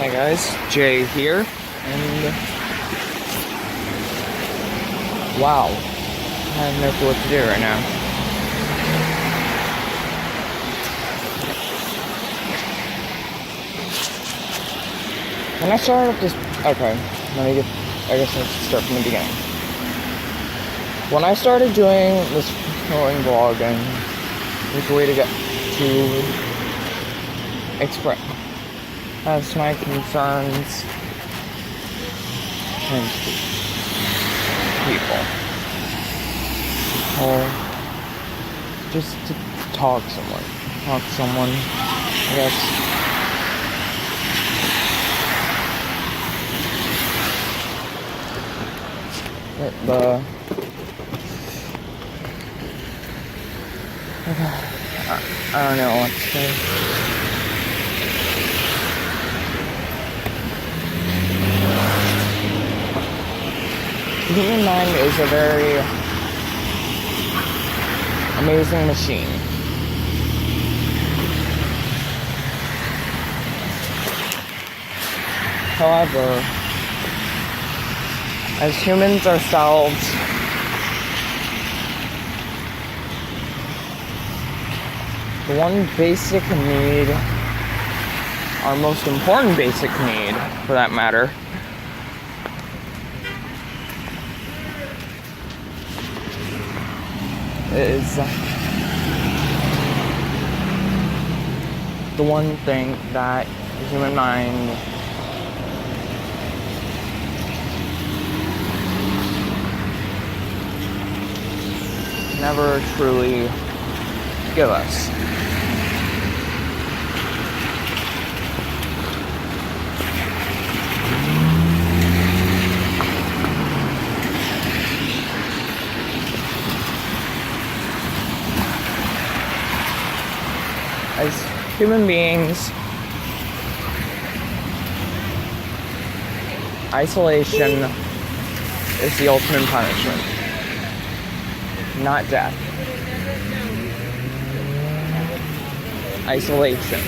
Hey guys, Jay here, and wow, I have no clue what to do right now. When I started this, okay, I guess let's start from the beginning. When I started doing this growing vlog, and there's a way to get to express my concerns and people, or just to talk to someone, I guess. I don't know what to say. The human mind is a very amazing machine. However, as humans ourselves, the one basic need, our most important basic need, for that matter, is the one thing that the human mind never truly give us. As human beings, isolation is the ultimate punishment, not death. Isolation.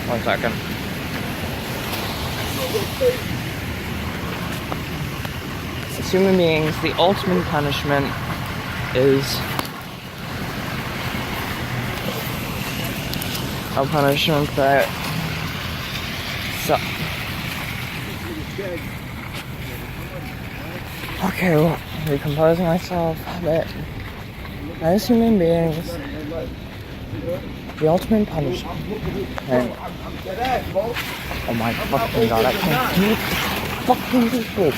One second. As human beings, the ultimate punishment is a punishment that okay, well, recomposing myself a bit. As human beings, the ultimate punishment, and oh my fucking god, I can't do fucking people.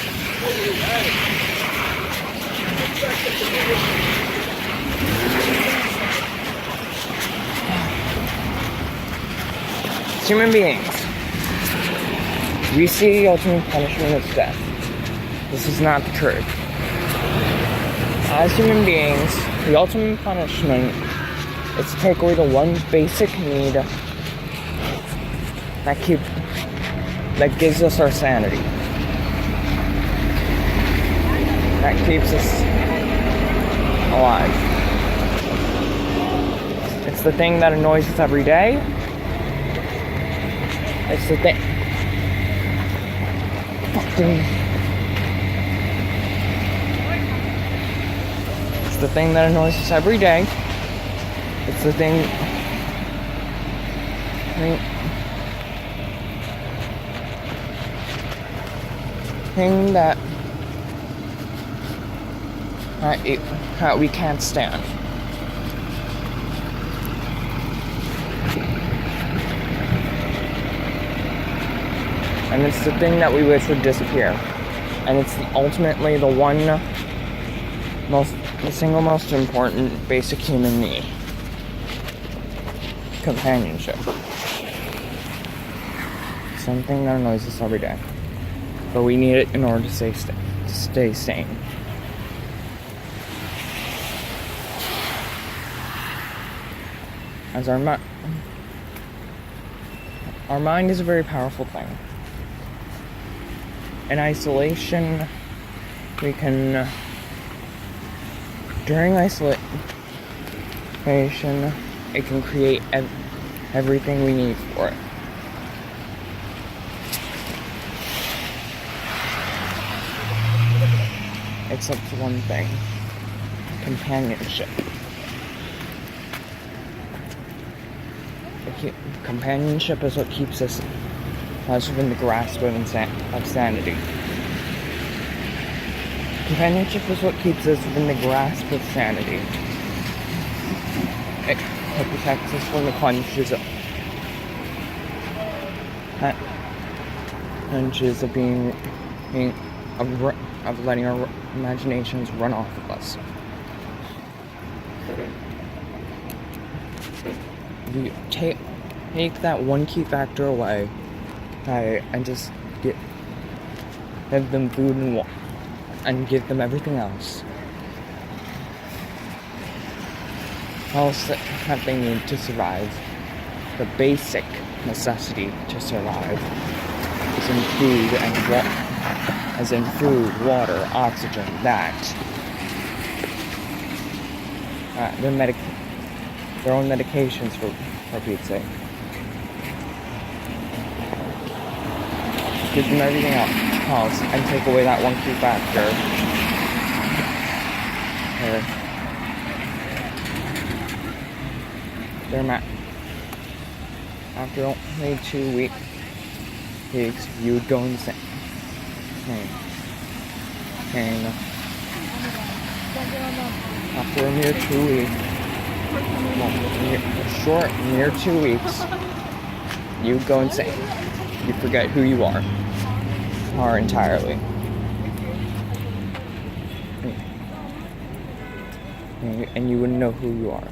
As human beings, we see the ultimate punishment as death. This is not the truth. As human beings, the ultimate punishment is to take away the one basic need that gives us our sanity. That keeps us alive. It's the thing that annoys us every day. It's the thing. It's the thing that annoys us every day. It's the thing that we can't stand. And it's the thing that we wish would disappear. And it's ultimately the single most important basic human need. Companionship. Something that annoys us every day. But we need it in order to stay sane. As our mind is a very powerful thing. In isolation, we can, during isolation, it can create everything we need for it. Except for one thing: companionship. Companionship is what keeps us within the grasp of sanity. Companionship is what keeps us within the grasp of sanity. It protects us from the punches of letting our imaginations run off of us. You take that one key factor away, and just give them food and water, and give them everything else that they need to survive. The basic necessity to survive is in food and water, as in food, water, oxygen. Their own medications for Pete's sake. Give them everything else and take away that one key factor. After only 2 weeks, you would go insane. And after a mere 2 weeks, mere 2 weeks, you would go insane. You forget who you are entirely. And you wouldn't know who you are.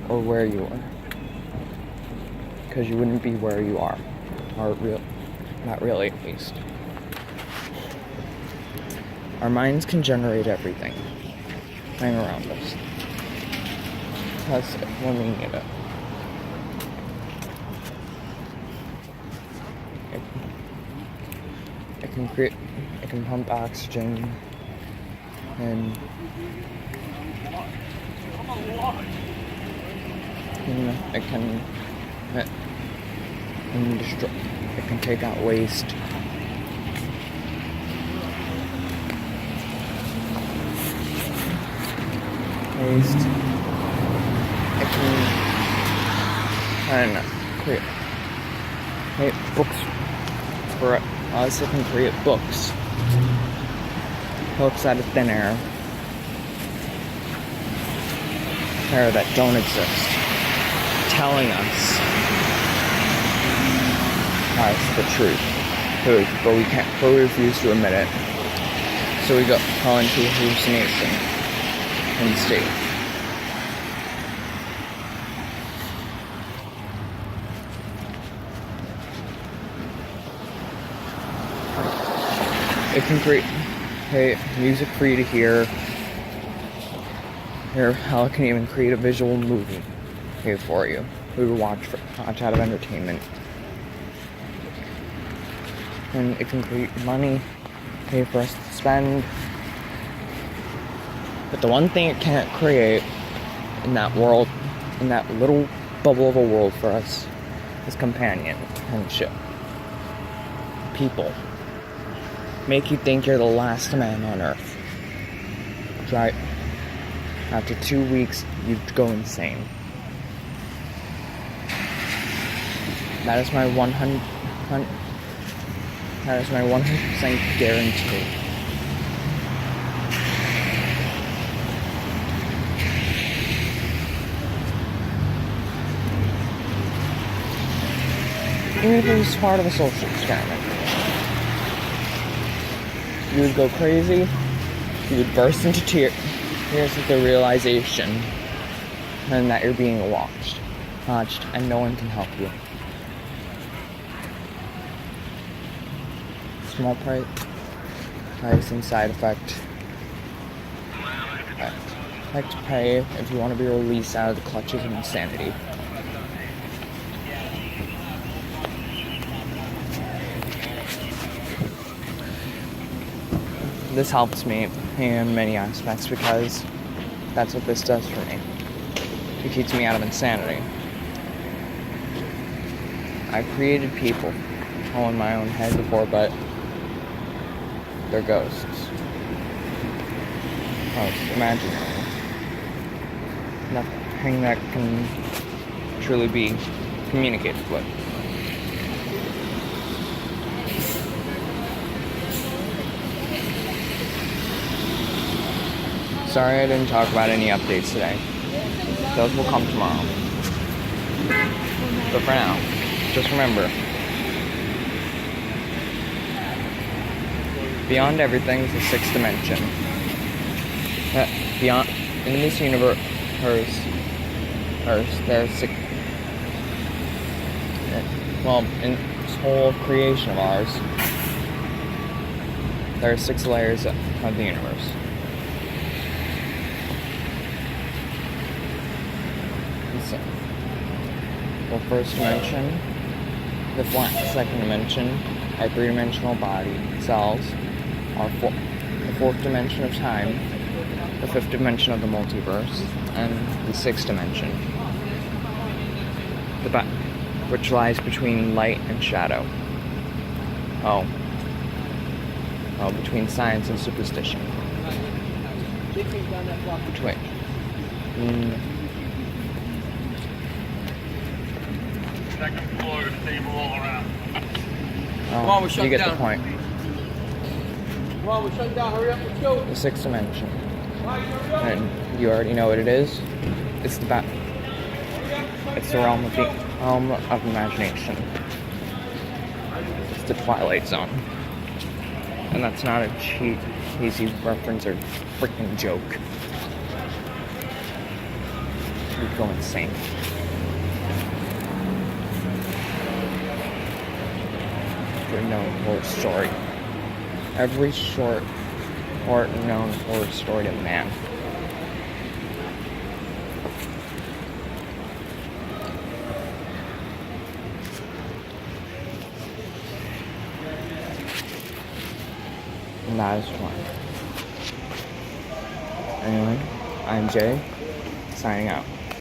Or where you are. Because you wouldn't be where you are. Or not really, at least. Our minds can generate everything around us. That's when we need it. It can pump oxygen, and it can take out waste. It can create books for us. It can create books out of thin air that don't exist, telling us the truth, but we refuse to admit it. So we fall into hallucination instead. It can create music for you to hear. How it can even create a visual movie for you. We would watch out of entertainment. And it can create money for us to spend. But the one thing it can't create in that world, in that little bubble of a world for us, is companionship. People make you think you're the last man on earth. Right? After 2 weeks, you'd go insane. That is my 100% guarantee. Even if it was part of a social experiment. You would go crazy. You would burst into tears with the realization and that you're being watched, and no one can help you. Small price and side effect. Like to pay if you want to be released out of the clutches of insanity. This helps me in many aspects because That's what this does for me. It keeps me out of insanity. I've created people all in my own head before, but they're ghosts. Oh, it's imaginary. Nothing that can truly be communicated with. Sorry I didn't talk about any updates today. Those will come tomorrow. But for now, just remember, beyond everything is the sixth dimension. Beyond, in this universe, there's six. Well, in this whole creation of ours, there are 6 layers of the universe. The first dimension, the second dimension, our 3-dimensional body cells, the 4th dimension of time, the 5th dimension of the multiverse, and the 6th dimension, which lies between light and shadow. Between science and superstition. Second floor, gonna table all around. Come on, we're shutting down. You get the point. Come on, we're shutting down. Hurry up, let's go. The 6th dimension. And you already know what it is. It's the realm of imagination. It's the Twilight Zone. And that's not a cheesy reference or freaking joke. You'd go insane. Every known horror story. Every short or known horror story to man. And that is one. Anyway, I'm Jay, signing out.